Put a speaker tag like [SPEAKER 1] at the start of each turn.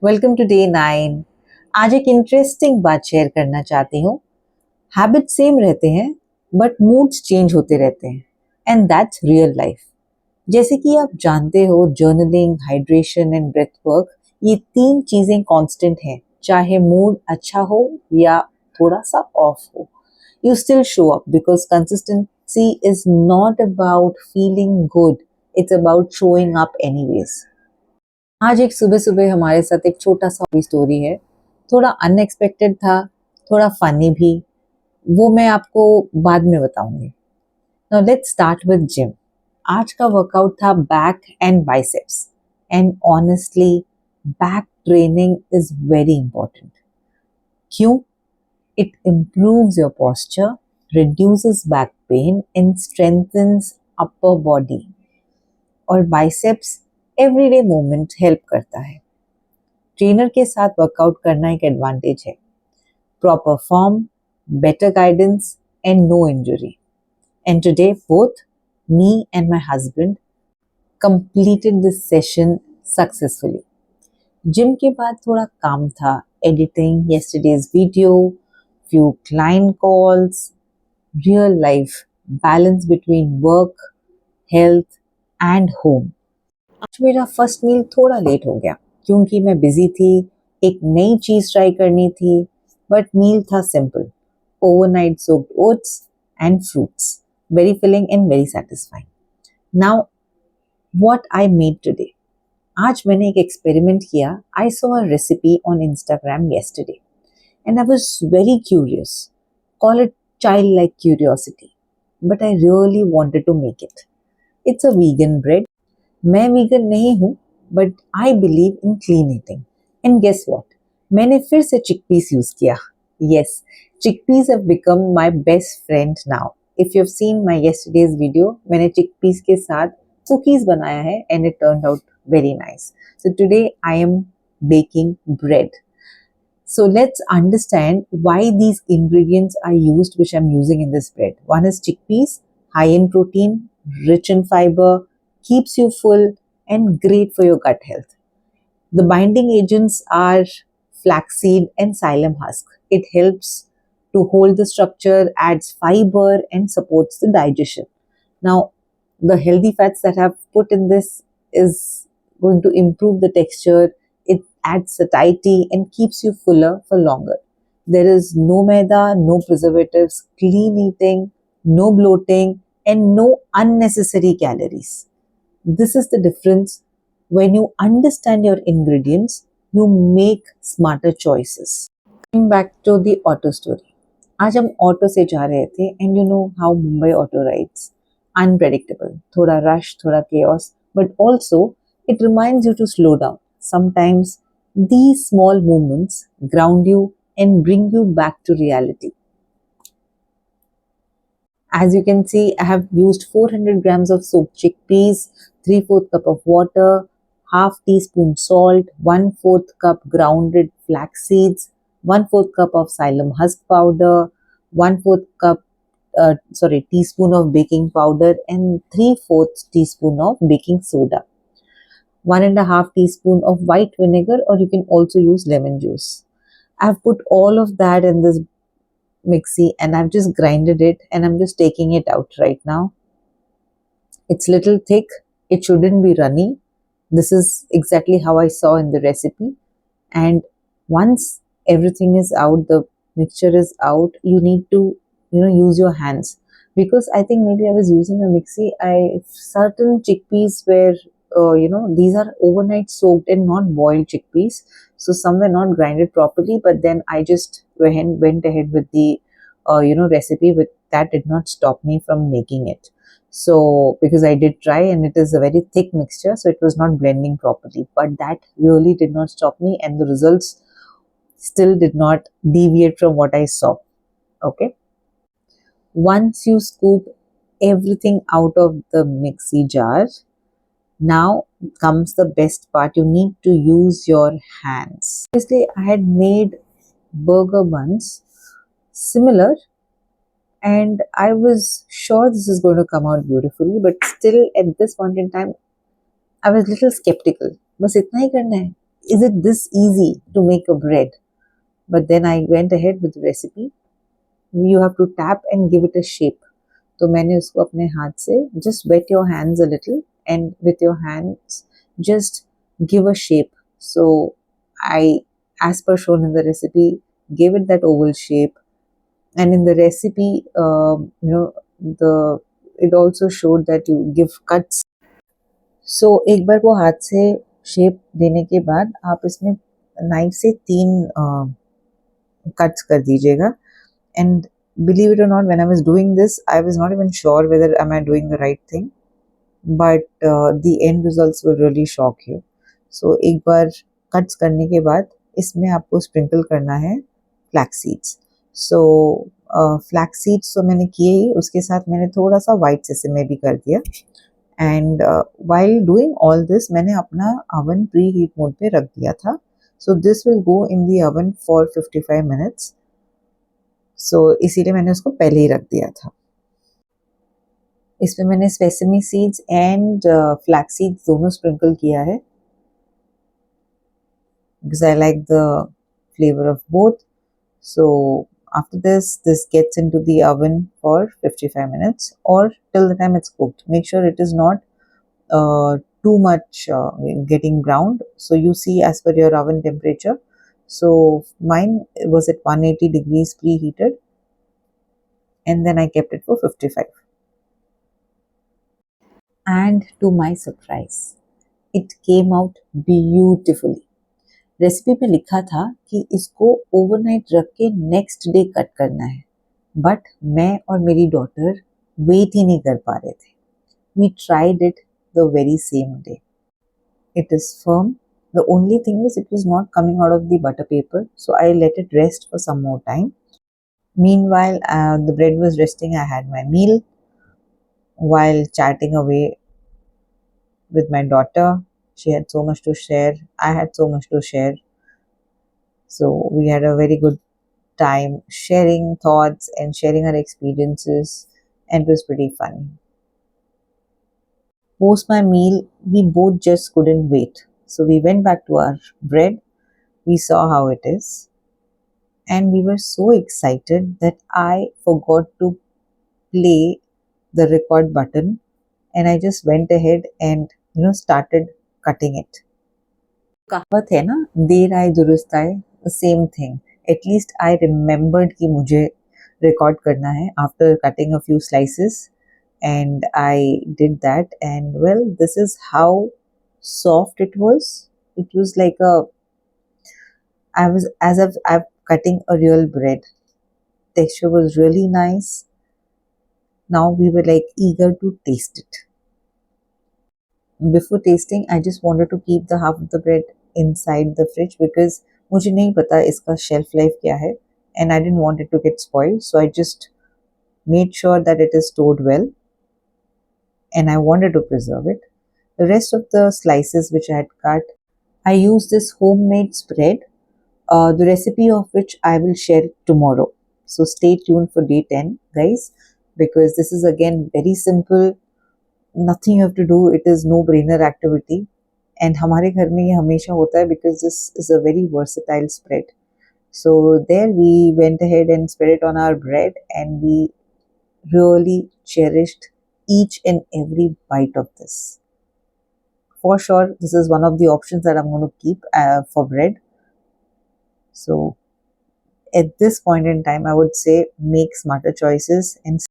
[SPEAKER 1] Welcome to day 9। आज एक interesting बात शेयर करना चाहती हूँ। हैबिट सेम रहते हैं बट मूड्स चेंज होते रहते हैं एंड दैट्स रियल लाइफ। जैसे कि आप जानते हो, journaling, hydration and breath work, ये तीन चीजें कांस्टेंट हैं। चाहे मूड अच्छा हो या थोड़ा सा ऑफ हो, you still show up because consistency is not about feeling good, it's about showing up anyways। आज एक सुबह सुबह हमारे साथ एक छोटा सा स्टोरी है। थोड़ा अनएक्सपेक्टेड था, थोड़ा फनी भी। वो मैं आपको बाद में बताऊंगी। Now let's start with gym. आज का वर्कआउट था back and biceps and honestly back training is very important. क्यों? It improves your posture, reduces back pain and strengthens upper body। और बाइसेप्स एवरीडे मूवमेंट हेल्प करता है। Trainer के साथ workout करना एक एडवांटेज है। Proper form, better guidance and no injury. And today both me and my husband completed this session successfully। Gym के बाद थोड़ा काम था, editing yesterday's video, few client calls, real life balance between work, health and home। आज मेरा first meal थोड़ा late हो गया क्योंकि मैं बिजी थी, एक नई चीज ट्राई करनी थी। बट मील था simple, overnight soaked oats and fruits, very filling and very satisfying. Now what I made today. आज मैंने एक एक्सपेरिमेंट किया। I saw a recipe on Instagram yesterday and I was very curious, call it childlike curiosity, but I really wanted to make it। It's a vegan bread। मैं vegan नहीं हूँ but I believe in clean eating and guess what, मैंने फिर से chickpeas use किया। Yes, chickpeas have become my best friend now. If you have seen my yesterday's video, मैंने chickpeas के साथ कुकीज बनाया है and it turned out very nice. So today I am baking bread. So let's understand why these ingredients are used, which I'm using in this bread. One is chickpeas, high in protein, rich in fiber, keeps you full and great for your gut health. The binding agents are flaxseed and psyllium husk. It helps to hold the structure, adds fiber and supports the digestion. Now, the healthy fats that I've put in this is going to improve the texture. It adds satiety and keeps you fuller for longer. There is no maida, no preservatives, clean eating, no bloating, and no unnecessary calories. This is the difference. When you understand your ingredients, you make smarter choices। Coming back to the auto story। आज हम auto से जा रहे थे and you know how Mumbai auto rides, unpredictable, थोड़ा rush, थोड़ा chaos, but also it reminds you to slow down। Sometimes these small movements ground you and bring you back to reality। As you can see, I have used 400 grams of soaked chickpeas, 3/4 cup of water, half teaspoon salt, 1/4 cup grounded flax seeds, 1/4 cup of psyllium husk powder, 1/4 cup teaspoon of baking powder and 3/4 teaspoon of baking soda, 1.5 teaspoon of white vinegar, or you can also use lemon juice। I've put all of that in this mixie and I've just grinded it and I'm just taking it out right now। It's little thick, it shouldn't be runny। This is exactly how I saw in the recipe, and once everything is out, the mixture is out, you need to use your hands, because I think maybe I was using a mixie, certain chickpeas were these are overnight soaked and not boiled chickpeas, so some were not grinded properly, but then I just went ahead with the recipe. With that did not stop me from making it, so because I did try and it is a very thick mixture, so it was not blending properly, but that really did not stop me and the results still did not deviate from what I saw। Okay, once you scoop everything out of the mixie jar, now comes the best part. You need to use your hands। Obviously, I had made burger buns similar and I was sure this is going to come out beautifully, but still at this point in time I was little skeptical। बस इतना ही करना है, is it this easy to make a bread? But then I went ahead with the recipe. You have to tap and give it a shape. तो मैंने उसको अपने हाथ से just wet your hands a little and with your hands just give a shape. So I, as per shown in the recipe, gave it that oval shape. And in the recipe, the it also showed that you give cuts. So एक बार वो हाथ से shape देने के बाद आप इसमें knife से 3 cuts कर दीजिएगा. And believe it or not, when I was doing this, I was not even sure whether am I doing the right thing. But the end results will really shock you. So एक बार cuts करने के बाद इसमें आपको sprinkle करना है flax seeds. So flax seeds तो मैंने किए ही, उसके साथ मैंने थोड़ा सा white sesame भी कर दिया. And while doing all this, मैंने अपना oven preheat mode पे रख दिया था. So this will go in the oven for 55 minutes. So इसीलिए मैंने उसको पहले ही रख दिया था. इसमें मैंने sesame seeds and flax seeds दोनों स्प्रिंकल किया है because I like the flavor of both. So after this gets into the oven for 55 minutes or till the time it's cooked. Make sure it is not too much getting browned. So you see as per your oven temperature. So mine was at 180 degrees preheated, and then I kept it for 55. And to my surprise, it came out beautifully. Recipe पे लिखा था कि इसको overnight रख के next day cut करना है, but मैं और मेरी डॉटर वेट ही नहीं कर पा रहे थे. We tried it the very same day. It is firm. The only thing is it was not coming out of the butter paper, so I let it rest for some more time. Meanwhile, the bread was resting. I had my meal while chatting away with my daughter. She had so much to share. I had so much to share. So we had a very good time sharing thoughts and sharing our experiences, and it was pretty funny. Post my meal, we both just couldn't wait. So we went back to our bread. We saw how it is. And we were so excited that I forgot to play the record button. And I just went ahead and, started cutting it. कहावत है ना, देर आए दुरुस्त आए, the same thing. At least I remembered कि मुझे record करना है after cutting a few slices, and I did that. And well, this is how soft it was. It was like I was as if I'm cutting a real bread. Texture was really nice. Now we were like eager to taste it. Before tasting, I just wanted to keep the half of the bread inside the fridge because मुझे नहीं पता इसका shelf life क्या है, and I didn't want it to get spoiled, so I just made sure that it is stored well, and I wanted to preserve it. The rest of the slices which I had cut, I used this homemade spread, the recipe of which I will share tomorrow. So stay tuned for day 10, guys, because this is again very simple. Nothing you have to do. It is no-brainer activity. And हमारे घर में ये हमेशा होता है because this is a very versatile spread. So there we went ahead and spread it on our bread, and we really cherished each and every bite of this. For sure, this is one of the options that I'm going to keep for bread. So at this point in time, I would say make smarter choices and